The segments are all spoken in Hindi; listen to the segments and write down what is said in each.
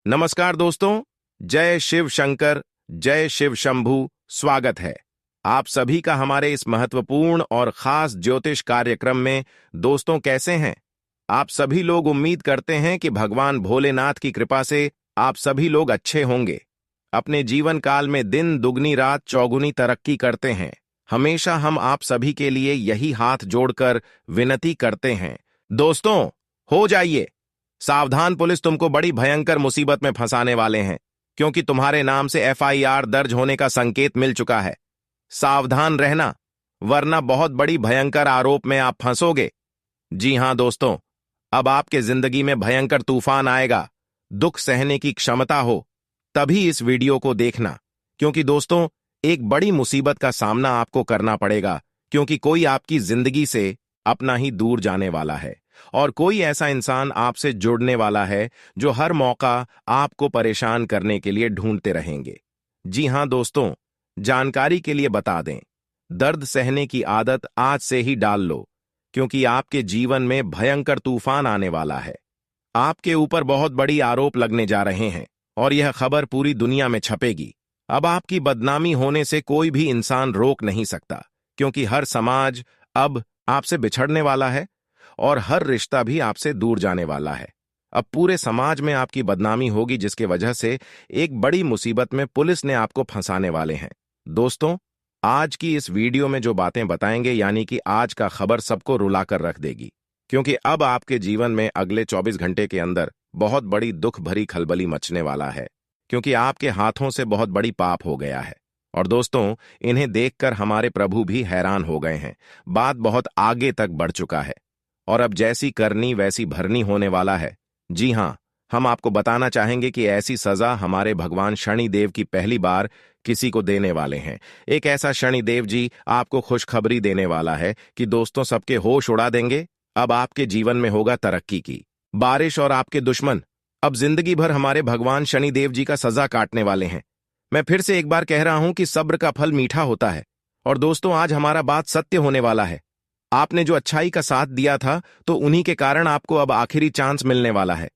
नमस्कार दोस्तों। जय शिव शंकर, जय शिव शंभू। स्वागत है आप सभी का हमारे इस महत्वपूर्ण और खास ज्योतिष कार्यक्रम में। दोस्तों, कैसे हैं आप सभी लोग? उम्मीद करते हैं कि भगवान भोलेनाथ की कृपा से आप सभी लोग अच्छे होंगे। अपने जीवन काल में दिन दुगनी रात चौगुनी तरक्की करते हैं। हमेशा हम आप सभी के लिए यही हाथ जोड़कर विनती करते हैं, दोस्तों, हो जाइए सावधान। पुलिस तुमको बड़ी भयंकर मुसीबत में फंसाने वाले हैं, क्योंकि तुम्हारे नाम से एफआईआर दर्ज होने का संकेत मिल चुका है। सावधान रहना, वरना बहुत बड़ी भयंकर आरोप में आप फंसोगे। जी हां दोस्तों, अब आपके जिंदगी में भयंकर तूफान आएगा। दुख सहने की क्षमता हो तभी इस वीडियो को देखना, क्योंकि दोस्तों, एक बड़ी मुसीबत का सामना आपको करना पड़ेगा, क्योंकि कोई आपकी जिंदगी से अपना ही दूर जाने वाला है और कोई ऐसा इंसान आपसे जुड़ने वाला है जो हर मौका आपको परेशान करने के लिए ढूंढते रहेंगे। जी हां दोस्तों, जानकारी के लिए बता दें, दर्द सहने की आदत आज से ही डाल लो, क्योंकि आपके जीवन में भयंकर तूफान आने वाला है। आपके ऊपर बहुत बड़ी आरोप लगने जा रहे हैं और यह खबर पूरी दुनिया में छपेगी। अब आपकी बदनामी होने से कोई भी इंसान रोक नहीं सकता, क्योंकि हर समाज अब आपसे बिछड़ने वाला है और हर रिश्ता भी आपसे दूर जाने वाला है। अब पूरे समाज में आपकी बदनामी होगी, जिसके वजह से एक बड़ी मुसीबत में पुलिस ने आपको फंसाने वाले हैं। दोस्तों, आज की इस वीडियो में जो बातें बताएंगे, यानी कि आज का खबर सबको रुलाकर रख देगी, क्योंकि अब आपके जीवन में अगले 24 घंटे के अंदर बहुत बड़ी दुख भरी खलबली मचने वाला है, क्योंकि आपके हाथों से बहुत बड़ी पाप हो गया है। और दोस्तों, इन्हें देखकर हमारे प्रभु भी हैरान हो गए हैं। बात बहुत आगे तक बढ़ चुका है और अब जैसी करनी वैसी भरनी होने वाला है। जी हां, हम आपको बताना चाहेंगे कि ऐसी सजा हमारे भगवान शनिदेव की पहली बार किसी को देने वाले हैं। एक ऐसा शनिदेव जी आपको खुशखबरी देने वाला है कि दोस्तों, सबके होश उड़ा देंगे। अब आपके जीवन में होगा तरक्की की बारिश और आपके दुश्मन अब जिंदगी भर हमारे भगवान शनिदेव जी का सजा काटने वाले हैं। मैं फिर से एक बार कह रहा हूं कि सब्र का फल मीठा होता है। और दोस्तों, आज हमारा बात सत्य होने वाला है। आपने जो अच्छाई का साथ दिया था, तो उन्हीं के कारण आपको अब आखिरी चांस मिलने वाला है।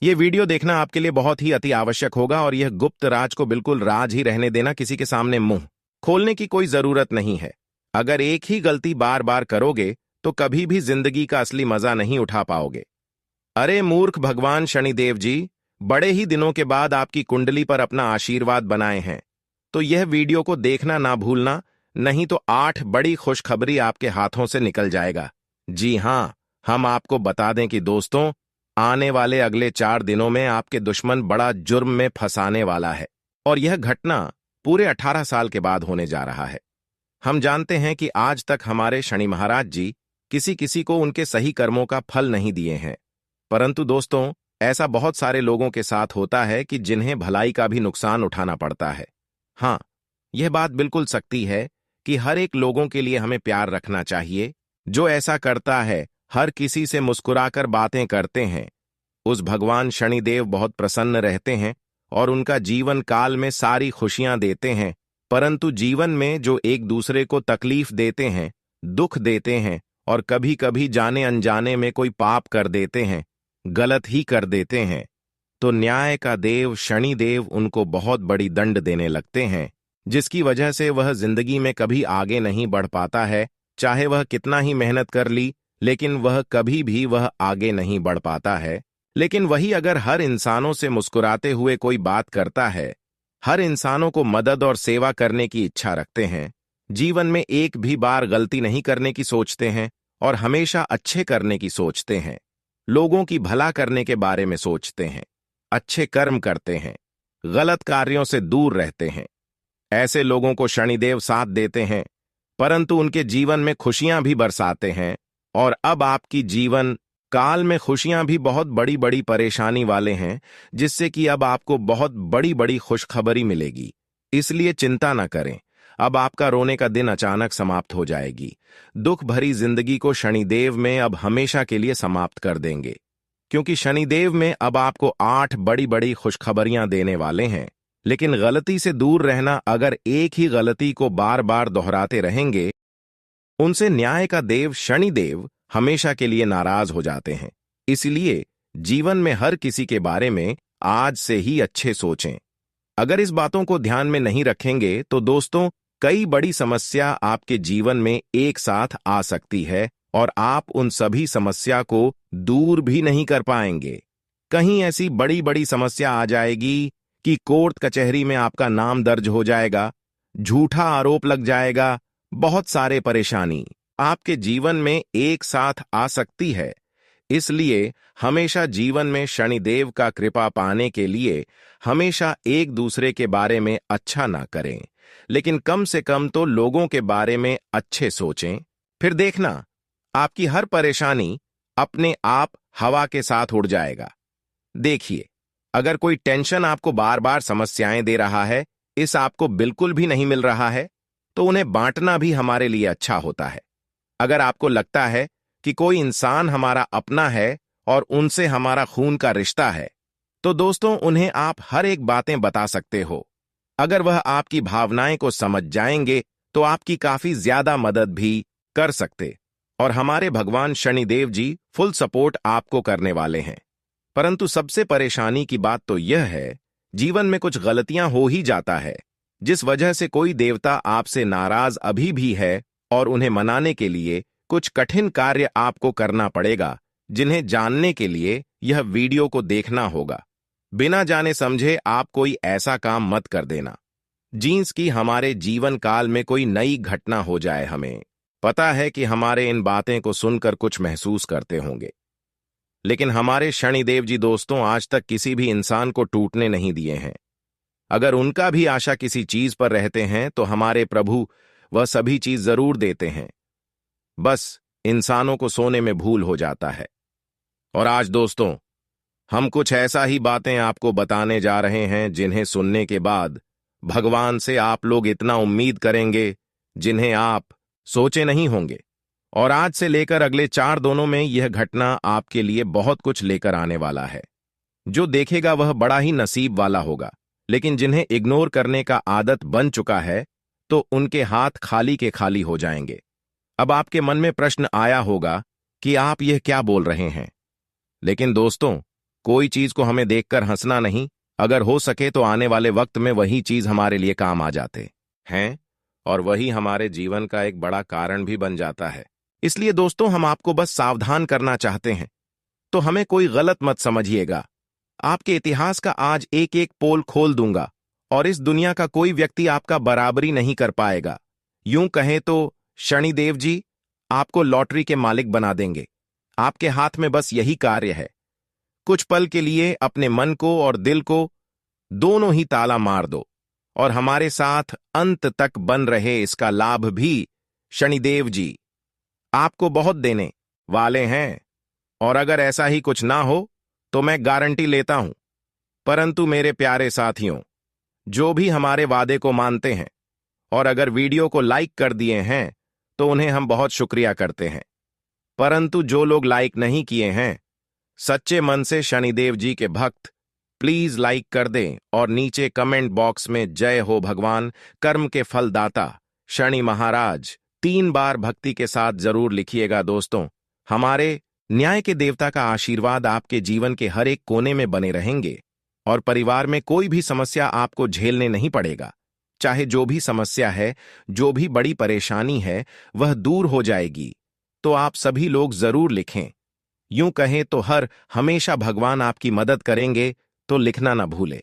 यह वीडियो देखना आपके लिए बहुत ही अति आवश्यक होगा और यह गुप्त राज को बिल्कुल राज ही रहने देना, किसी के सामने मुंह खोलने की कोई जरूरत नहीं है। अगर एक ही गलती बार बार करोगे तो कभी भी जिंदगी का असली मजा नहीं उठा पाओगे। अरे मूर्ख, भगवान शनिदेव जी बड़े ही दिनों के बाद आपकी कुंडली पर अपना आशीर्वाद बनाए हैं, तो यह वीडियो को देखना ना भूलना, नहीं तो 8 बड़ी खुशखबरी आपके हाथों से निकल जाएगा। जी हां, हम आपको बता दें कि दोस्तों, आने वाले अगले 4 दिनों में आपके दुश्मन बड़ा जुर्म में फंसाने वाला है और यह घटना पूरे 18 साल के बाद होने जा रहा है। हम जानते हैं कि आज तक हमारे शनि महाराज जी किसी किसी को उनके सही कर्मों का फल नहीं दिए हैं, परंतु दोस्तों, ऐसा बहुत सारे लोगों के साथ होता है कि जिन्हें भलाई का भी नुकसान उठाना पड़ता है। हां, यह बात बिल्कुल सच्ची है कि हर एक लोगों के लिए हमें प्यार रखना चाहिए। जो ऐसा करता है, हर किसी से मुस्कुराकर बातें करते हैं, उस भगवान शनिदेव बहुत प्रसन्न रहते हैं और उनका जीवन काल में सारी खुशियां देते हैं। परंतु जीवन में जो एक दूसरे को तकलीफ देते हैं, दुख देते हैं और कभी कभी जाने अनजाने में कोई पाप कर देते हैं, गलत ही कर देते हैं, तो न्याय का देव शनिदेव उनको बहुत बड़ी दंड देने लगते हैं, जिसकी वजह से वह जिंदगी में कभी आगे नहीं बढ़ पाता है। चाहे वह कितना ही मेहनत कर ली, लेकिन वह कभी भी वह आगे नहीं बढ़ पाता है। लेकिन वही अगर हर इंसानों से मुस्कुराते हुए कोई बात करता है, हर इंसानों को मदद और सेवा करने की इच्छा रखते हैं, जीवन में एक भी बार गलती नहीं करने की सोचते हैं और हमेशा अच्छे करने की सोचते हैं, लोगों की भला करने के बारे में सोचते हैं, अच्छे कर्म करते हैं, गलत कार्यों से दूर रहते हैं, ऐसे लोगों को शनिदेव साथ देते हैं, परंतु उनके जीवन में खुशियां भी बरसाते हैं। और अब आपकी जीवन काल में खुशियां भी बहुत बड़ी बड़ी परेशानी वाले हैं, जिससे कि अब आपको बहुत बड़ी बड़ी खुशखबरी मिलेगी। इसलिए चिंता न करें, अब आपका रोने का दिन अचानक समाप्त हो जाएगी। दुख भरी जिंदगी को शनिदेव में अब हमेशा के लिए समाप्त कर देंगे, क्योंकि शनिदेव में अब आपको 8 बड़ी बड़ी खुशखबरियां देने वाले हैं। लेकिन गलती से दूर रहना, अगर एक ही गलती को बार बार दोहराते रहेंगे, उनसे न्याय का देव शनिदेव हमेशा के लिए नाराज हो जाते हैं। इसलिए जीवन में हर किसी के बारे में आज से ही अच्छे सोचें। अगर इस बातों को ध्यान में नहीं रखेंगे तो दोस्तों, कई बड़ी समस्या आपके जीवन में एक साथ आ सकती है और आप उन सभी समस्या को दूर भी नहीं कर पाएंगे। कहीं ऐसी बड़ी बड़ी समस्या आ जाएगी कि कोर्ट कचहरी में आपका नाम दर्ज हो जाएगा, झूठा आरोप लग जाएगा, बहुत सारे परेशानी आपके जीवन में एक साथ आ सकती है। इसलिए हमेशा जीवन में शनिदेव का कृपा पाने के लिए हमेशा एक दूसरे के बारे में अच्छा ना करें, लेकिन कम से कम तो लोगों के बारे में अच्छे सोचें। फिर देखना, आपकी हर परेशानी अपने आप हवा के साथ उड़ जाएगा। देखिए, अगर कोई टेंशन आपको बार बार समस्याएं दे रहा है, इस आपको बिल्कुल भी नहीं मिल रहा है, तो उन्हें बांटना भी हमारे लिए अच्छा होता है। अगर आपको लगता है कि कोई इंसान हमारा अपना है और उनसे हमारा खून का रिश्ता है, तो दोस्तों उन्हें आप हर एक बातें बता सकते हो। अगर वह आपकी भावनाएं को समझ जाएंगे तो आपकी काफी ज्यादा मदद भी कर सकते। और हमारे भगवान शनिदेव जी फुल सपोर्ट आपको करने वाले हैं। परंतु सबसे परेशानी की बात तो यह है, जीवन में कुछ गलतियां हो ही जाता है, जिस वजह से कोई देवता आपसे नाराज अभी भी है और उन्हें मनाने के लिए कुछ कठिन कार्य आपको करना पड़ेगा, जिन्हें जानने के लिए यह वीडियो को देखना होगा। बिना जाने समझे आप कोई ऐसा काम मत कर देना जींस की हमारे जीवन काल में कोई नई घटना हो जाए। हमें पता है कि हमारे इन बातें को सुनकर कुछ महसूस करते होंगे, लेकिन हमारे शनिदेव जी दोस्तों आज तक किसी भी इंसान को टूटने नहीं दिए हैं। अगर उनका भी आशा किसी चीज पर रहते हैं तो हमारे प्रभु वह सभी चीज जरूर देते हैं, बस इंसानों को सोने में भूल हो जाता है। और आज दोस्तों, हम कुछ ऐसा ही बातें आपको बताने जा रहे हैं जिन्हें सुनने के बाद भगवान से आप लोग इतना उम्मीद करेंगे जिन्हें आप सोचे नहीं होंगे। और आज से लेकर अगले 4 दिनों में यह घटना आपके लिए बहुत कुछ लेकर आने वाला है। जो देखेगा वह बड़ा ही नसीब वाला होगा, लेकिन जिन्हें इग्नोर करने का आदत बन चुका है तो उनके हाथ खाली के खाली हो जाएंगे। अब आपके मन में प्रश्न आया होगा कि आप यह क्या बोल रहे हैं, लेकिन दोस्तों कोई चीज को हमें देखकर हंसना नहीं, अगर हो सके तो आने वाले वक्त में वही चीज हमारे लिए काम आ जाते हैं और वही हमारे जीवन का एक बड़ा कारण भी बन जाता है। इसलिए दोस्तों हम आपको बस सावधान करना चाहते हैं, तो हमें कोई गलत मत समझिएगा। आपके इतिहास का आज एक एक पोल खोल दूंगा और इस दुनिया का कोई व्यक्ति आपका बराबरी नहीं कर पाएगा। यूं कहें तो शनिदेव जी आपको लॉटरी के मालिक बना देंगे। आपके हाथ में बस यही कार्य है, कुछ पल के लिए अपने मन को और दिल को दोनों ही ताला मार दो और हमारे साथ अंत तक बन रहे इसका लाभ भी शनिदेव जी आपको बहुत देने वाले हैं। और अगर ऐसा ही कुछ ना हो तो मैं गारंटी लेता हूं। परंतु मेरे प्यारे साथियों, जो भी हमारे वादे को मानते हैं और अगर वीडियो को लाइक कर दिए हैं तो उन्हें हम बहुत शुक्रिया करते हैं। परंतु जो लोग लाइक नहीं किए हैं, सच्चे मन से शनिदेव जी के भक्त प्लीज लाइक कर दें और नीचे कमेंट बॉक्स में जय हो भगवान कर्म के फलदाता शनि महाराज 3 बार भक्ति के साथ जरूर लिखिएगा। दोस्तों, हमारे न्याय के देवता का आशीर्वाद आपके जीवन के हर एक कोने में बने रहेंगे और परिवार में कोई भी समस्या आपको झेलने नहीं पड़ेगा। चाहे जो भी समस्या है, जो भी बड़ी परेशानी है, वह दूर हो जाएगी। तो आप सभी लोग जरूर लिखें। यूं कहें तो हमेशा भगवान आपकी मदद करेंगे, तो लिखना ना भूले।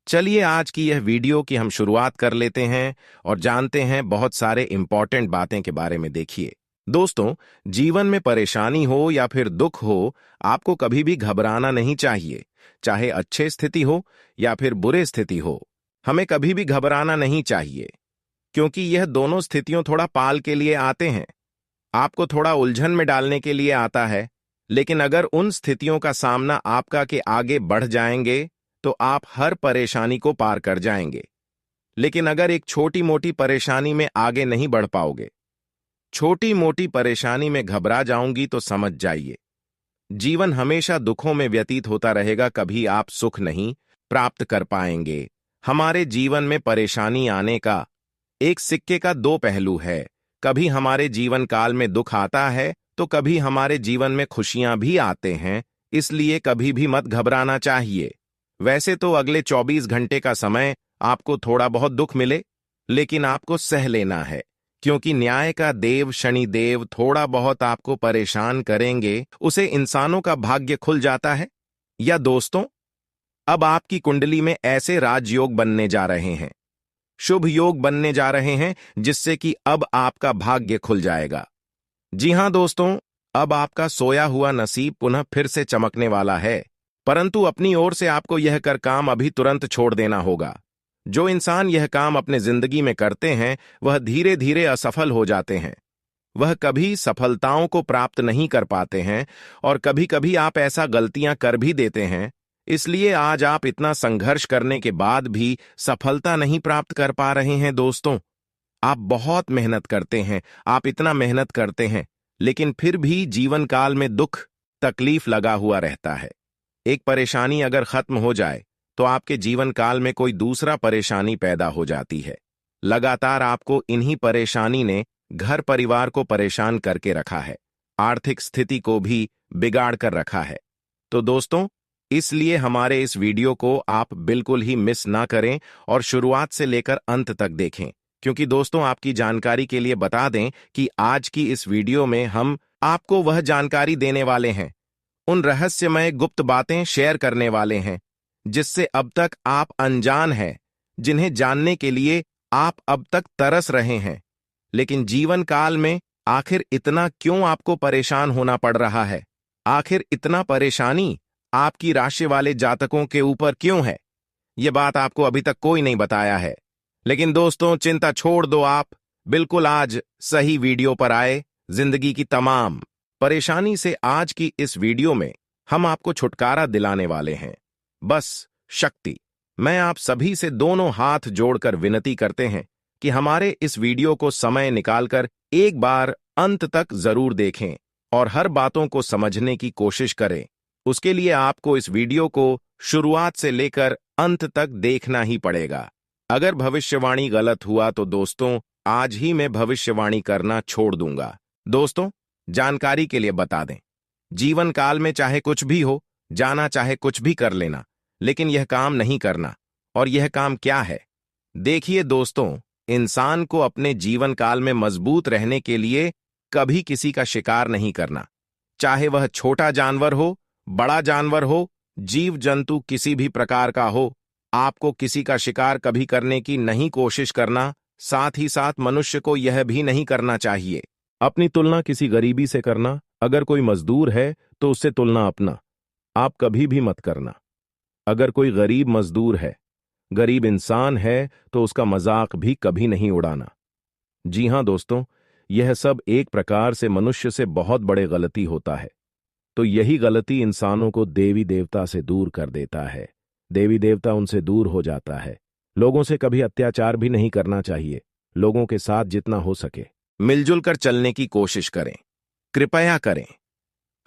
चलिए आज की यह वीडियो की हम शुरुआत कर लेते हैं और जानते हैं बहुत सारे इंपॉर्टेंट बातें के बारे में। देखिए दोस्तों, जीवन में परेशानी हो या फिर दुख हो, आपको कभी भी घबराना नहीं चाहिए। चाहे अच्छे स्थिति हो या फिर बुरे स्थिति हो, हमें कभी भी घबराना नहीं चाहिए, क्योंकि यह दोनों स्थितियों थोड़ा पाल के लिए आते हैं, आपको थोड़ा उलझन में डालने के लिए आता है। लेकिन अगर उन स्थितियों का सामना आपका के आगे बढ़ जाएंगे तो आप हर परेशानी को पार कर जाएंगे। लेकिन अगर एक छोटी मोटी परेशानी में आगे नहीं बढ़ पाओगे, छोटी मोटी परेशानी में घबरा जाऊंगी, तो समझ जाइए जीवन हमेशा दुखों में व्यतीत होता रहेगा, कभी आप सुख नहीं प्राप्त कर पाएंगे। हमारे जीवन में परेशानी आने का एक सिक्के का 2 पहलू है। कभी हमारे जीवन काल में दुख आता है तो कभी हमारे जीवन में खुशियां भी आते हैं, इसलिए कभी भी मत घबराना चाहिए। वैसे तो अगले 24 घंटे का समय आपको थोड़ा बहुत दुख मिले, लेकिन आपको सह लेना है, क्योंकि न्याय का देव शनिदेव थोड़ा बहुत आपको परेशान करेंगे, उसे इंसानों का भाग्य खुल जाता है। या दोस्तों, अब आपकी कुंडली में ऐसे राजयोग बनने जा रहे हैं, शुभ योग बनने जा रहे हैं, जिससे कि अब आपका भाग्य खुल जाएगा। जी हां दोस्तों, अब आपका सोया हुआ नसीब पुनः फिर से चमकने वाला है, परंतु अपनी ओर से आपको यह कर काम अभी तुरंत छोड़ देना होगा। जो इंसान यह काम अपने जिंदगी में करते हैं, वह धीरे धीरे असफल हो जाते हैं। वह कभी सफलताओं को प्राप्त नहीं कर पाते हैं, और कभी कभी आप ऐसा गलतियां कर भी देते हैं, इसलिए आज आप इतना संघर्ष करने के बाद भी सफलता नहीं प्राप्त कर पा रहे हैं। दोस्तों, आप बहुत मेहनत करते हैं, आप इतना मेहनत करते हैं, लेकिन फिर भी जीवन काल में दुख तकलीफ लगा हुआ रहता है। एक परेशानी अगर खत्म हो जाए तो आपके जीवन काल में कोई दूसरा परेशानी पैदा हो जाती है। लगातार आपको इन्हीं परेशानी ने घर परिवार को परेशान करके रखा है, आर्थिक स्थिति को भी बिगाड़ कर रखा है। तो दोस्तों, इसलिए हमारे इस वीडियो को आप बिल्कुल ही मिस ना करें और शुरुआत से लेकर अंत तक देखें, क्योंकि दोस्तों, आपकी जानकारी के लिए बता दें कि आज की इस वीडियो में हम आपको वह जानकारी देने वाले हैं, उन रहस्यमय गुप्त बातें शेयर करने वाले हैं, जिससे अब तक आप अनजान हैं, जिन्हें जानने के लिए आप अब तक तरस रहे हैं। लेकिन जीवन काल में आखिर इतना क्यों आपको परेशान होना पड़ रहा है? आखिर इतना परेशानी आपकी राशि वाले जातकों के ऊपर क्यों है? यह बात आपको अभी तक कोई नहीं बताया है। लेकिन दोस्तों, चिंता छोड़ दो, आप बिल्कुल आज सही वीडियो पर आए। जिंदगी की तमाम परेशानी से आज की इस वीडियो में हम आपको छुटकारा दिलाने वाले हैं। बस शक्ति, मैं आप सभी से दोनों हाथ जोड़कर विनती करते हैं कि हमारे इस वीडियो को समय निकालकर एक बार अंत तक जरूर देखें और हर बातों को समझने की कोशिश करें। उसके लिए आपको इस वीडियो को शुरुआत से लेकर अंत तक देखना ही पड़ेगा। अगर भविष्यवाणी गलत हुआ तो दोस्तों, आज ही मैं भविष्यवाणी करना छोड़ दूंगा। दोस्तों, जानकारी के लिए बता दें, जीवन काल में चाहे कुछ भी हो, जाना चाहे कुछ भी कर लेना, लेकिन यह काम नहीं करना। और यह काम क्या है? देखिए दोस्तों, इंसान को अपने जीवन काल में मजबूत रहने के लिए कभी किसी का शिकार नहीं करना। चाहे वह छोटा जानवर हो, बड़ा जानवर हो, जीव जंतु किसी भी प्रकार का हो, आपको किसी का शिकार कभी करने की नहीं कोशिश करना। साथ ही साथ मनुष्य को यह भी नहीं करना चाहिए अपनी तुलना किसी गरीबी से करना। अगर कोई मजदूर है तो उससे तुलना अपना आप कभी भी मत करना। अगर कोई गरीब मजदूर है, गरीब इंसान है, तो उसका मजाक भी कभी नहीं उड़ाना। जी हां दोस्तों, यह सब एक प्रकार से मनुष्य से बहुत बड़े गलती होता है। तो यही गलती इंसानों को देवी देवता से दूर कर देता है। देवी देवता उनसे दूर हो जाता है। लोगों से कभी अत्याचार भी नहीं करना चाहिए। लोगों के साथ जितना हो सके मिलजुल कर चलने की कोशिश करें, कृपया करें।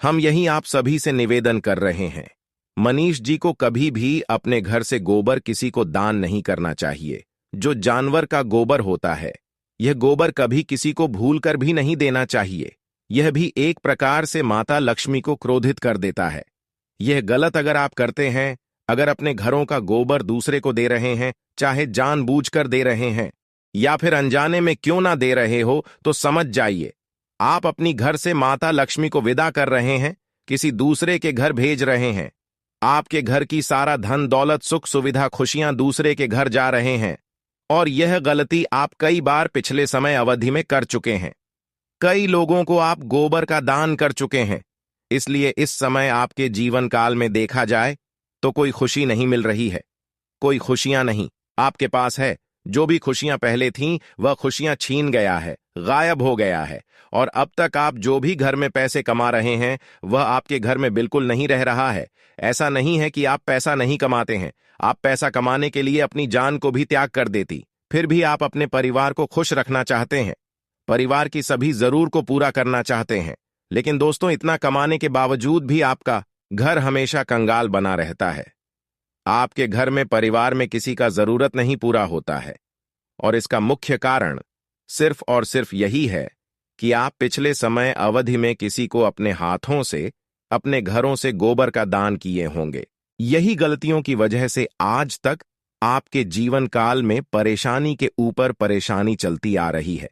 हम यही आप सभी से निवेदन कर रहे हैं। मनीष जी को कभी भी अपने घर से गोबर किसी को दान नहीं करना चाहिए। जो जानवर का गोबर होता है, यह गोबर कभी किसी को भूलकर भी नहीं देना चाहिए। यह भी एक प्रकार से माता लक्ष्मी को क्रोधित कर देता है। यह गलत अगर आप करते हैं, अगर अपने घरों का गोबर दूसरे को दे रहे हैं, चाहे जानबूझकर दे रहे हैं या फिर अनजाने में क्यों ना दे रहे हो, तो समझ जाइए आप अपनी घर से माता लक्ष्मी को विदा कर रहे हैं, किसी दूसरे के घर भेज रहे हैं। आपके घर की सारा धन दौलत सुख सुविधा खुशियां दूसरे के घर जा रहे हैं। और यह गलती आप कई बार पिछले समय अवधि में कर चुके हैं। कई लोगों को आप गोबर का दान कर चुके हैं। इसलिए इस समय आपके जीवन काल में देखा जाए तो कोई खुशी नहीं मिल रही है, कोई खुशियां नहीं आपके पास है। जो भी खुशियां पहले थीं, वह खुशियां छीन गया है, गायब हो गया है। और अब तक आप जो भी घर में पैसे कमा रहे हैं, वह आपके घर में बिल्कुल नहीं रह रहा है। ऐसा नहीं है कि आप पैसा नहीं कमाते हैं, आप पैसा कमाने के लिए अपनी जान को भी त्याग कर देती, फिर भी आप अपने परिवार को खुश रखना चाहते हैं, परिवार की सभी जरूर को पूरा करना चाहते हैं। लेकिन दोस्तों, इतना कमाने के बावजूद भी आपका घर हमेशा कंगाल बना रहता है। आपके घर में परिवार में किसी का जरूरत नहीं पूरा होता है। और इसका मुख्य कारण सिर्फ और सिर्फ यही है कि आप पिछले समय अवधि में किसी को अपने हाथों से, अपने घरों से गोबर का दान किए होंगे। यही गलतियों की वजह से आज तक आपके जीवन काल में परेशानी के ऊपर परेशानी चलती आ रही है।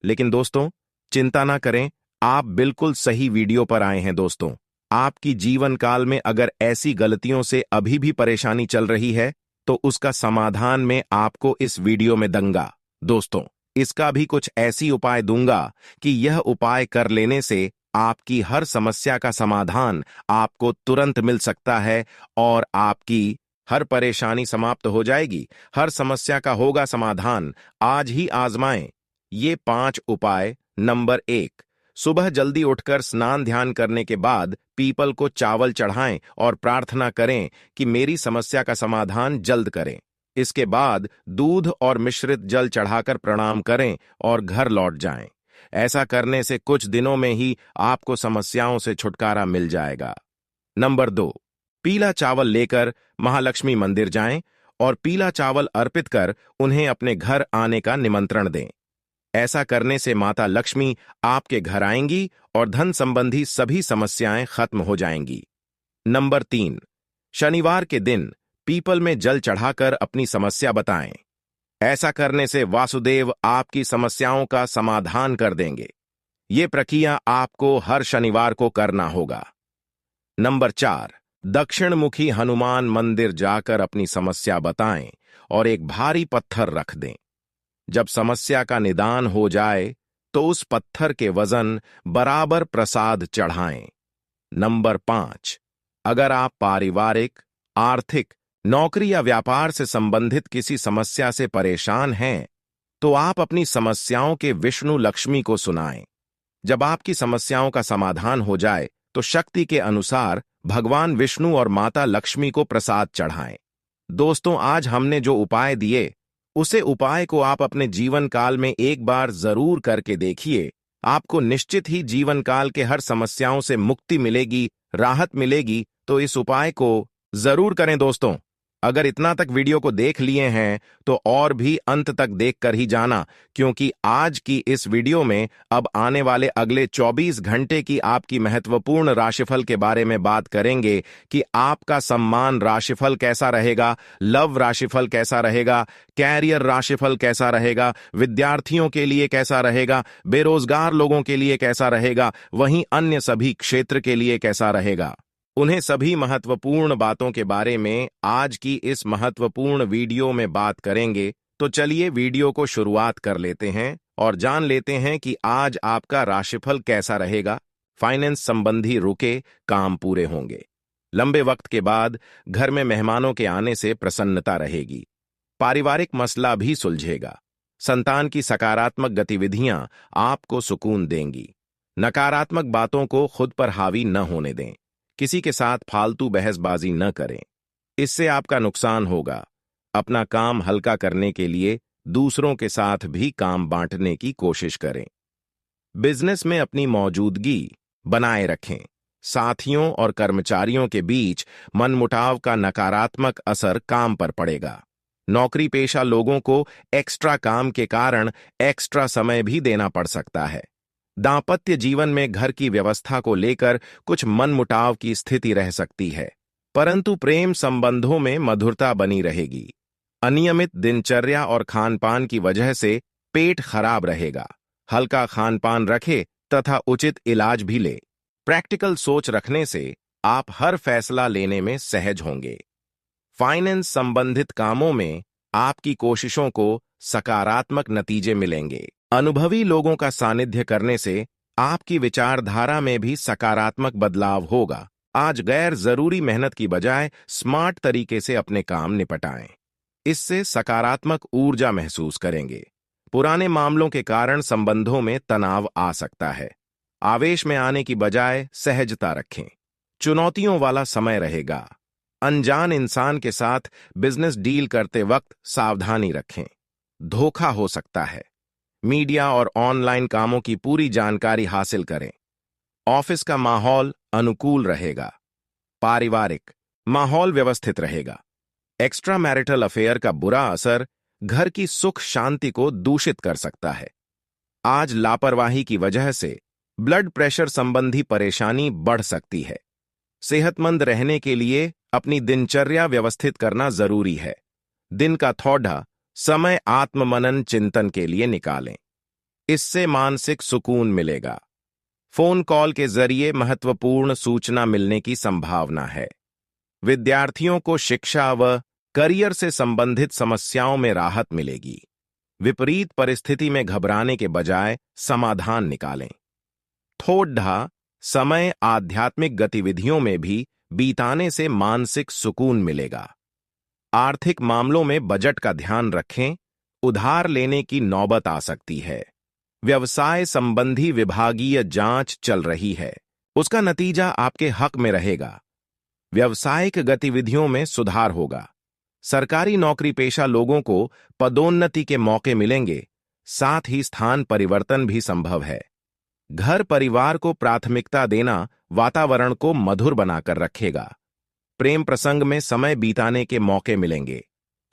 लेकिन दोस्तों, चिंता ना करें, आप बिल्कुल सही वीडियो पर आए हैं दोस्तों। आपकी जीवन काल में अगर ऐसी गलतियों से अभी भी परेशानी चल रही है, तो उसका समाधान मैं आपको इस वीडियो में दूंगा। दोस्तों, इसका भी कुछ ऐसी उपाय दूंगा कि यह उपाय कर लेने से आपकी हर समस्या का समाधान आपको तुरंत मिल सकता है और आपकी हर परेशानी समाप्त हो जाएगी। हर समस्या का होगा समाधान। आज ही आजमाएं ये 5 उपाय। नंबर 1, सुबह जल्दी उठकर स्नान ध्यान करने के बाद पीपल को चावल चढ़ाएं और प्रार्थना करें कि मेरी समस्या का समाधान जल्द करें। इसके बाद दूध और मिश्रित जल चढ़ाकर प्रणाम करें और घर लौट जाएं। ऐसा करने से कुछ दिनों में ही आपको समस्याओं से छुटकारा मिल जाएगा। नंबर 2, पीला चावल लेकर महालक्ष्मी मंदिर जाएं और पीला चावल अर्पित कर उन्हें अपने घर आने का निमंत्रण दें। ऐसा करने से माता लक्ष्मी आपके घर आएंगी और धन संबंधी सभी समस्याएं खत्म हो जाएंगी। नंबर 3, शनिवार के दिन पीपल में जल चढ़ाकर अपनी समस्या बताएं। ऐसा करने से वासुदेव आपकी समस्याओं का समाधान कर देंगे। ये प्रक्रिया आपको हर शनिवार को करना होगा। नंबर 4, दक्षिणमुखी हनुमान मंदिर जाकर अपनी समस्या बताएं और एक भारी पत्थर रख दें। जब समस्या का निदान हो जाए तो उस पत्थर के वजन बराबर प्रसाद चढ़ाएं। नंबर 5, अगर आप पारिवारिक, आर्थिक, नौकरी या व्यापार से संबंधित किसी समस्या से परेशान हैं, तो आप अपनी समस्याओं के विष्णु लक्ष्मी को सुनाएं। जब आपकी समस्याओं का समाधान हो जाए तो शक्ति के अनुसार भगवान विष्णु और माता लक्ष्मी को प्रसाद चढ़ाएं। दोस्तों, आज हमने जो उपाय दिए, उसे उपाय को आप अपने जीवन काल में एक बार जरूर करके देखिए। आपको निश्चित ही जीवन काल के हर समस्याओं से मुक्ति मिलेगी, राहत मिलेगी। तो इस उपाय को जरूर करें दोस्तों। अगर इतना तक वीडियो को देख लिए हैं तो और भी अंत तक देखकर ही जाना, क्योंकि आज की इस वीडियो में अब आने वाले अगले 24 घंटे की आपकी महत्वपूर्ण राशिफल के बारे में बात करेंगे कि आपका सम्मान राशिफल कैसा रहेगा, लव राशिफल कैसा रहेगा, कैरियर राशिफल कैसा रहेगा, विद्यार्थियों के लिए कैसा रहेगा, बेरोजगार लोगों के लिए कैसा रहेगा, वहीं अन्य सभी क्षेत्र के लिए कैसा रहेगा। उन्हें सभी महत्वपूर्ण बातों के बारे में आज की इस महत्वपूर्ण वीडियो में बात करेंगे। तो चलिए वीडियो को शुरुआत कर लेते हैं और जान लेते हैं कि आज आपका राशिफल कैसा रहेगा। फाइनेंस संबंधी रुके काम पूरे होंगे। लंबे वक्त के बाद घर में मेहमानों के आने से प्रसन्नता रहेगी। पारिवारिक मसला भी सुलझेगा। संतान की सकारात्मक गतिविधियां आपको सुकून देंगी। नकारात्मक बातों को खुद पर हावी न होने दें। किसी के साथ फालतू बहसबाजी न करें, इससे आपका नुकसान होगा। अपना काम हल्का करने के लिए दूसरों के साथ भी काम बांटने की कोशिश करें। बिजनेस में अपनी मौजूदगी बनाए रखें। साथियों और कर्मचारियों के बीच मनमुटाव का नकारात्मक असर काम पर पड़ेगा। नौकरी पेशा लोगों को एक्स्ट्रा काम के कारण एक्स्ट्रा समय भी देना पड़ सकता है। दांपत्य जीवन में घर की व्यवस्था को लेकर कुछ मनमुटाव की स्थिति रह सकती है, परंतु प्रेम संबंधों में मधुरता बनी रहेगी। अनियमित दिनचर्या और खानपान की वजह से पेट खराब रहेगा। हल्का खानपान रखें तथा उचित इलाज भी ले। प्रैक्टिकल सोच रखने से आप हर फैसला लेने में सहज होंगे। फाइनेंस संबंधित कामों में आपकी कोशिशों को सकारात्मक नतीजे मिलेंगे। अनुभवी लोगों का सानिध्य करने से आपकी विचारधारा में भी सकारात्मक बदलाव होगा। आज गैर जरूरी मेहनत की बजाय स्मार्ट तरीके से अपने काम निपटाएं। इससे सकारात्मक ऊर्जा महसूस करेंगे। पुराने मामलों के कारण संबंधों में तनाव आ सकता है। आवेश में आने की बजाय सहजता रखें। चुनौतियों वाला समय रहेगा। अनजान इंसान के साथ बिजनेस डील करते वक्त सावधानी रखें। धोखा हो सकता है। मीडिया और ऑनलाइन कामों की पूरी जानकारी हासिल करें। ऑफिस का माहौल अनुकूल रहेगा। पारिवारिक माहौल व्यवस्थित रहेगा। एक्स्ट्रा मैरिटल अफेयर का बुरा असर घर की सुख शांति को दूषित कर सकता है। आज लापरवाही की वजह से ब्लड प्रेशर संबंधी परेशानी बढ़ सकती है। सेहतमंद रहने के लिए अपनी दिनचर्या व्यवस्थित करना जरूरी है। दिन का थोड़ा समय आत्ममनन चिंतन के लिए निकालें। इससे मानसिक सुकून मिलेगा। फोन कॉल के जरिए महत्वपूर्ण सूचना मिलने की संभावना है। विद्यार्थियों को शिक्षा व करियर से संबंधित समस्याओं में राहत मिलेगी। विपरीत परिस्थिति में घबराने के बजाय समाधान निकालें। थोड़ा समय आध्यात्मिक गतिविधियों में भी बीताने से मानसिक सुकून मिलेगा। आर्थिक मामलों में बजट का ध्यान रखें, उधार लेने की नौबत आ सकती है। व्यवसाय संबंधी विभागीय जांच चल रही है, उसका नतीजा आपके हक में रहेगा। व्यावसायिक गतिविधियों में सुधार होगा। सरकारी नौकरी पेशा लोगों को पदोन्नति के मौके मिलेंगे, साथ ही स्थान परिवर्तन भी संभव है। घर परिवार को प्राथमिकता देना वातावरण को मधुर बनाकर रखेगा। प्रेम प्रसंग में समय बिताने के मौके मिलेंगे।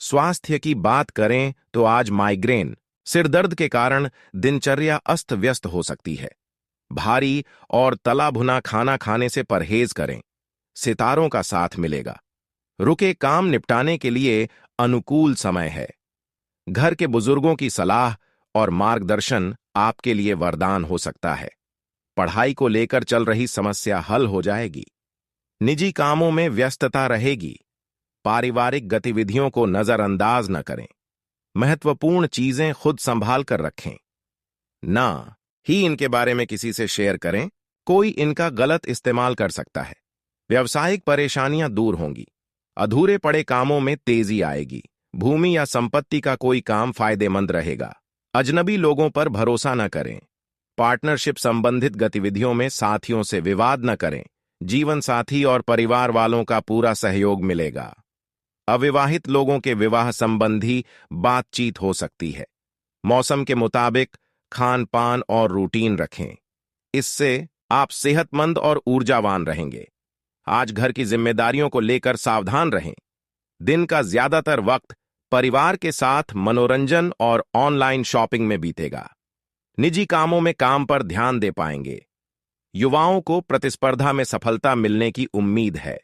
स्वास्थ्य की बात करें तो आज माइग्रेन, सिरदर्द के कारण दिनचर्या अस्त व्यस्त हो सकती है। भारी और तला भुना खाना खाने से परहेज करें। सितारों का साथ मिलेगा। रुके काम निपटाने के लिए अनुकूल समय है। घर के बुजुर्गों की सलाह और मार्गदर्शन आपके लिए वरदान हो सकता है। पढ़ाई को लेकर चल रही समस्या हल हो जाएगी। निजी कामों में व्यस्तता रहेगी। पारिवारिक गतिविधियों को नजरअंदाज न करें। महत्वपूर्ण चीजें खुद संभाल कर रखें। ना ही इनके बारे में किसी से शेयर करें, कोई इनका गलत इस्तेमाल कर सकता है। व्यावसायिक परेशानियां दूर होंगी। अधूरे पड़े कामों में तेजी आएगी। भूमि या संपत्ति का कोई काम फायदेमंद रहेगा। अजनबी लोगों पर भरोसा न करें। पार्टनरशिप संबंधित गतिविधियों में साथियों से विवाद न करें। जीवन साथी और परिवार वालों का पूरा सहयोग मिलेगा। अविवाहित लोगों के विवाह संबंधी बातचीत हो सकती है। मौसम के मुताबिक खान पान और रूटीन रखें। इससे आप सेहतमंद और ऊर्जावान रहेंगे। आज घर की जिम्मेदारियों को लेकर सावधान रहें। दिन का ज्यादातर वक्त परिवार के साथ मनोरंजन और ऑनलाइन शॉपिंग में बीतेगा। निजी कामों में काम पर ध्यान दे पाएंगे। युवाओं को प्रतिस्पर्धा में सफलता मिलने की उम्मीद है।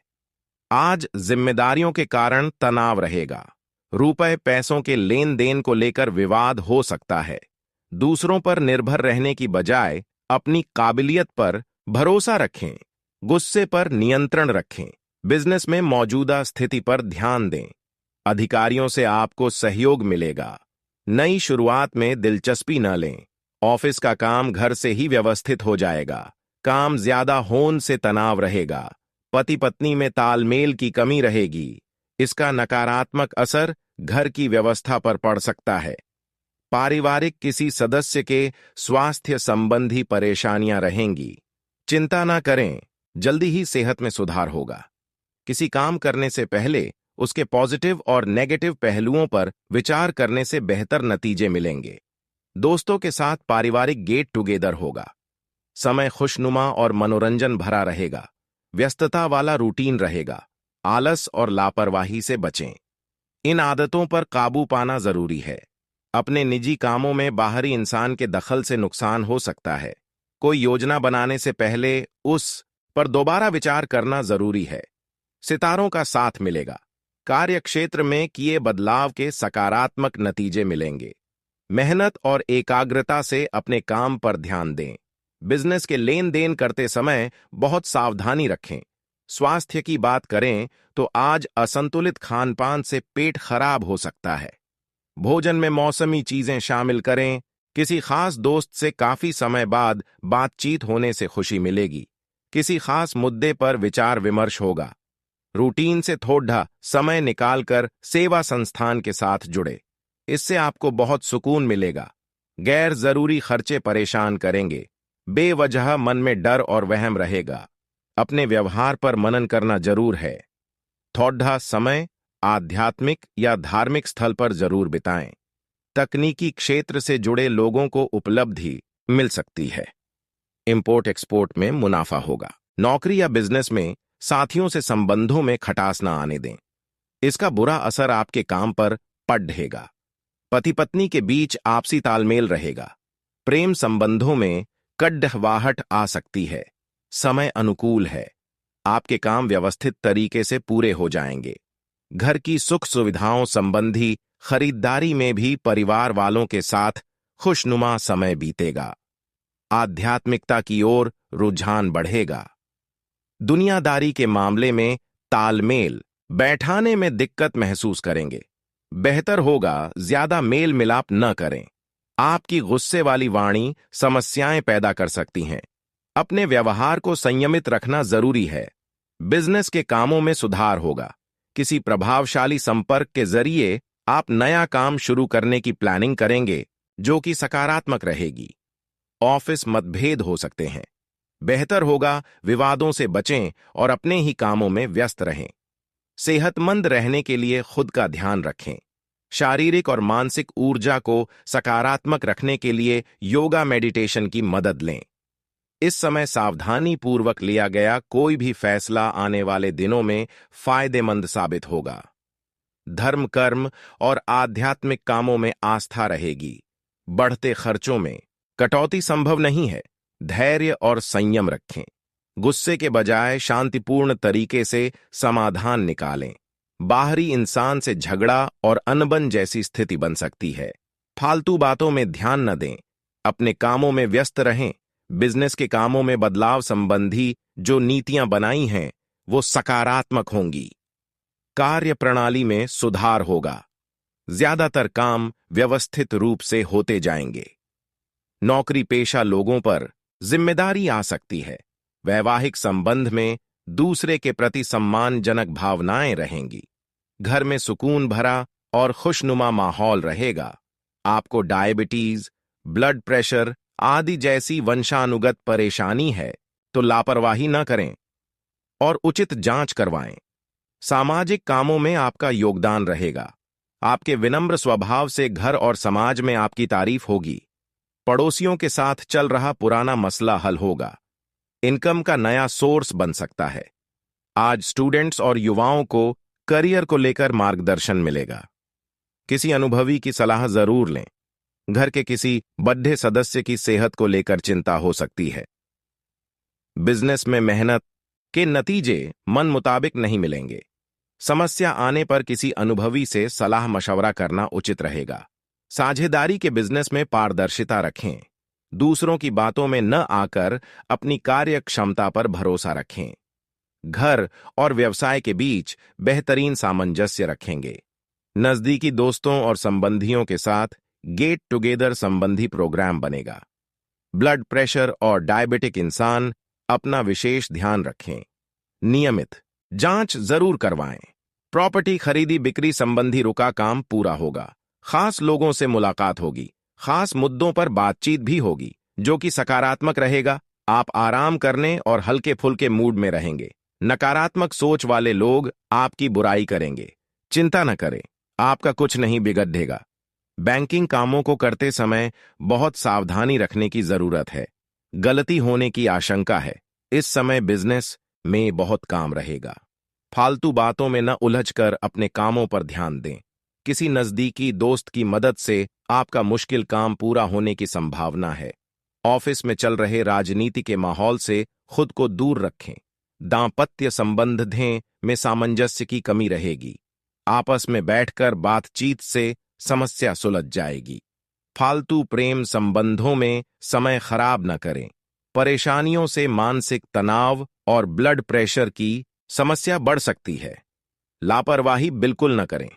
आज जिम्मेदारियों के कारण तनाव रहेगा। रुपए पैसों के लेन देन को लेकर विवाद हो सकता है। दूसरों पर निर्भर रहने की बजाय अपनी काबिलियत पर भरोसा रखें। गुस्से पर नियंत्रण रखें। बिजनेस में मौजूदा स्थिति पर ध्यान दें। अधिकारियों से आपको सहयोग मिलेगा। नई शुरुआत में दिलचस्पी न लें। ऑफिस का काम घर से ही व्यवस्थित हो जाएगा। काम ज्यादा होने से तनाव रहेगा। पति पत्नी में तालमेल की कमी रहेगी। इसका नकारात्मक असर घर की व्यवस्था पर पड़ सकता है। पारिवारिक किसी सदस्य के स्वास्थ्य संबंधी परेशानियां रहेंगी। चिंता न करें, जल्दी ही सेहत में सुधार होगा। किसी काम करने से पहले उसके पॉजिटिव और नेगेटिव पहलुओं पर विचार करने से बेहतर नतीजे मिलेंगे। दोस्तों के साथ पारिवारिक गेट टुगेदर होगा। समय खुशनुमा और मनोरंजन भरा रहेगा। व्यस्तता वाला रूटीन रहेगा। आलस और लापरवाही से बचें। इन आदतों पर काबू पाना जरूरी है। अपने निजी कामों में बाहरी इंसान के दखल से नुकसान हो सकता है। कोई योजना बनाने से पहले उस पर दोबारा विचार करना जरूरी है। सितारों का साथ मिलेगा। कार्य क्षेत्र में किए बदलाव के सकारात्मक नतीजे मिलेंगे। मेहनत और एकाग्रता से अपने काम पर ध्यान दें। बिजनेस के लेन देन करते समय बहुत सावधानी रखें। स्वास्थ्य की बात करें तो आज असंतुलित खानपान से पेट खराब हो सकता है। भोजन में मौसमी चीजें शामिल करें। किसी खास दोस्त से काफी समय बाद बातचीत होने से खुशी मिलेगी। किसी खास मुद्दे पर विचार विमर्श होगा। रूटीन से थोड़ा समय निकालकर सेवा संस्थान के साथ जुड़े। इससे आपको बहुत सुकून मिलेगा। गैर जरूरी खर्चे परेशान करेंगे। बेवजह मन में डर और वहम रहेगा। अपने व्यवहार पर मनन करना जरूर है। थोड़ा समय आध्यात्मिक या धार्मिक स्थल पर जरूर बिताएं। तकनीकी क्षेत्र से जुड़े लोगों को उपलब्धि मिल सकती है। इंपोर्ट एक्सपोर्ट में मुनाफा होगा। नौकरी या बिजनेस में साथियों से संबंधों में खटास न आने दें। इसका बुरा असर आपके काम पर पड़ेगा। पति पत्नी के बीच आपसी तालमेल रहेगा। प्रेम संबंधों में कड़वाहट आ सकती है। समय अनुकूल है। आपके काम व्यवस्थित तरीके से पूरे हो जाएंगे। घर की सुख सुविधाओं संबंधी खरीदारी में भी परिवार वालों के साथ खुशनुमा समय बीतेगा। आध्यात्मिकता की ओर रुझान बढ़ेगा। दुनियादारी के मामले में तालमेल बैठाने में दिक्कत महसूस करेंगे। बेहतर होगा ज्यादा मेल मिलाप न करें। आपकी गुस्से वाली वाणी समस्याएं पैदा कर सकती हैं। अपने व्यवहार को संयमित रखना जरूरी है। बिजनेस के कामों में सुधार होगा। किसी प्रभावशाली संपर्क के जरिए आप नया काम शुरू करने की प्लानिंग करेंगे, जो कि सकारात्मक रहेगी। ऑफिस मतभेद हो सकते हैं। बेहतर होगा विवादों से बचें और अपने ही कामों में व्यस्त रहें। सेहतमंद रहने के लिए खुद का ध्यान रखें। शारीरिक और मानसिक ऊर्जा को सकारात्मक रखने के लिए योगा मेडिटेशन की मदद लें। इस समय सावधानी पूर्वक लिया गया कोई भी फैसला आने वाले दिनों में फायदेमंद साबित होगा। धर्म, कर्म और आध्यात्मिक कामों में आस्था रहेगी। बढ़ते खर्चों में कटौती संभव नहीं है। धैर्य और संयम रखें। गुस्से के बजाय शांतिपूर्ण तरीके से समाधान निकालें। बाहरी इंसान से झगड़ा और अनबन जैसी स्थिति बन सकती है। फालतू बातों में ध्यान न दें। अपने कामों में व्यस्त रहें। बिजनेस के कामों में बदलाव संबंधी जो नीतियां बनाई हैं, वो सकारात्मक होंगी। कार्य प्रणाली में सुधार होगा। ज्यादातर काम व्यवस्थित रूप से होते जाएंगे। नौकरी पेशा लोगों पर जिम्मेदारी आ सकती है। वैवाहिक संबंध में दूसरे के प्रति सम्मानजनक भावनाएं रहेंगी। घर में सुकून भरा और खुशनुमा माहौल रहेगा। आपको डायबिटीज, ब्लड प्रेशर आदि जैसी वंशानुगत परेशानी है तो लापरवाही न करें और उचित जांच करवाएं। सामाजिक कामों में आपका योगदान रहेगा। आपके विनम्र स्वभाव से घर और समाज में आपकी तारीफ होगी। पड़ोसियों के साथ चल रहा पुराना मसला हल होगा। इनकम का नया सोर्स बन सकता है। आज स्टूडेंट्स और युवाओं को करियर को लेकर मार्गदर्शन मिलेगा। किसी अनुभवी की सलाह जरूर लें। घर के किसी बड़े सदस्य की सेहत को लेकर चिंता हो सकती है। बिजनेस में मेहनत के नतीजे मन मुताबिक नहीं मिलेंगे। समस्या आने पर किसी अनुभवी से सलाह मशवरा करना उचित रहेगा। साझेदारी के बिजनेस में पारदर्शिता रखें। दूसरों की बातों में न आकर अपनी कार्य क्षमता पर भरोसा रखें। घर और व्यवसाय के बीच बेहतरीन सामंजस्य रखेंगे। नजदीकी दोस्तों और संबंधियों के साथ गेट टुगेदर संबंधी प्रोग्राम बनेगा। ब्लड प्रेशर और डायबिटिक इंसान अपना विशेष ध्यान रखें। नियमित जांच जरूर करवाएं। प्रॉपर्टी खरीदी बिक्री संबंधी रुका काम पूरा होगा। खास लोगों से मुलाकात होगी। खास मुद्दों पर बातचीत भी होगी, जो कि सकारात्मक रहेगा। आप आराम करने और हल्के फुल्के मूड में रहेंगे। नकारात्मक सोच वाले लोग आपकी बुराई करेंगे। चिंता न करें, आपका कुछ नहीं बिगड़ेगा। बैंकिंग कामों को करते समय बहुत सावधानी रखने की जरूरत है। गलती होने की आशंका है। इस समय बिजनेस में बहुत काम रहेगा। फालतू बातों में न उलझकर अपने कामों पर ध्यान दें। किसी नजदीकी दोस्त की मदद से आपका मुश्किल काम पूरा होने की संभावना है। ऑफिस में चल रहे राजनीति के माहौल से खुद को दूर रखें। दांपत्य संबंधों में सामंजस्य की कमी रहेगी। आपस में बैठकर बातचीत से समस्या सुलझ जाएगी। फालतू प्रेम संबंधों में समय खराब न करें। परेशानियों से मानसिक तनाव और ब्लड प्रेशर की समस्या बढ़ सकती है। लापरवाही बिल्कुल न करें।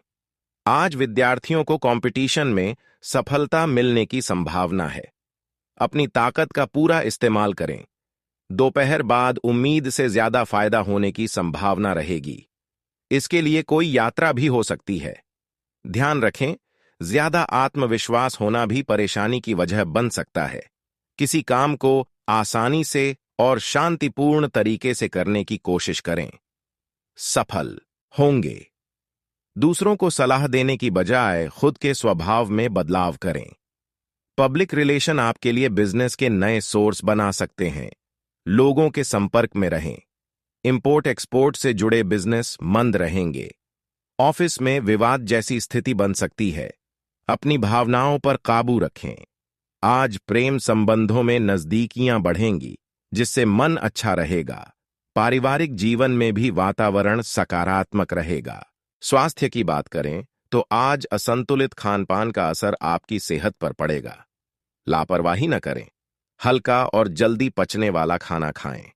आज विद्यार्थियों को कंपटीशन में सफलता मिलने की संभावना है। अपनी ताकत का पूरा इस्तेमाल करें। दोपहर बाद उम्मीद से ज्यादा फायदा होने की संभावना रहेगी। इसके लिए कोई यात्रा भी हो सकती है। ध्यान रखें, ज्यादा आत्मविश्वास होना भी परेशानी की वजह बन सकता है। किसी काम को आसानी से और शांतिपूर्ण तरीके से करने की कोशिश करें। सफल होंगे। दूसरों को सलाह देने की बजाय खुद के स्वभाव में बदलाव करें। पब्लिक रिलेशन आपके लिए बिजनेस के नए सोर्स बना सकते हैं। लोगों के संपर्क में रहें। इंपोर्ट एक्सपोर्ट से जुड़े बिजनेस मंद रहेंगे। ऑफिस में विवाद जैसी स्थिति बन सकती है। अपनी भावनाओं पर काबू रखें। आज प्रेम संबंधों में नजदीकियां बढ़ेंगी, जिससे मन अच्छा रहेगा। पारिवारिक जीवन में भी वातावरण सकारात्मक रहेगा। स्वास्थ्य की बात करें तो आज असंतुलित खानपान का असर आपकी सेहत पर पड़ेगा। लापरवाही न करें। हल्का और जल्दी पचने वाला खाना खाएं।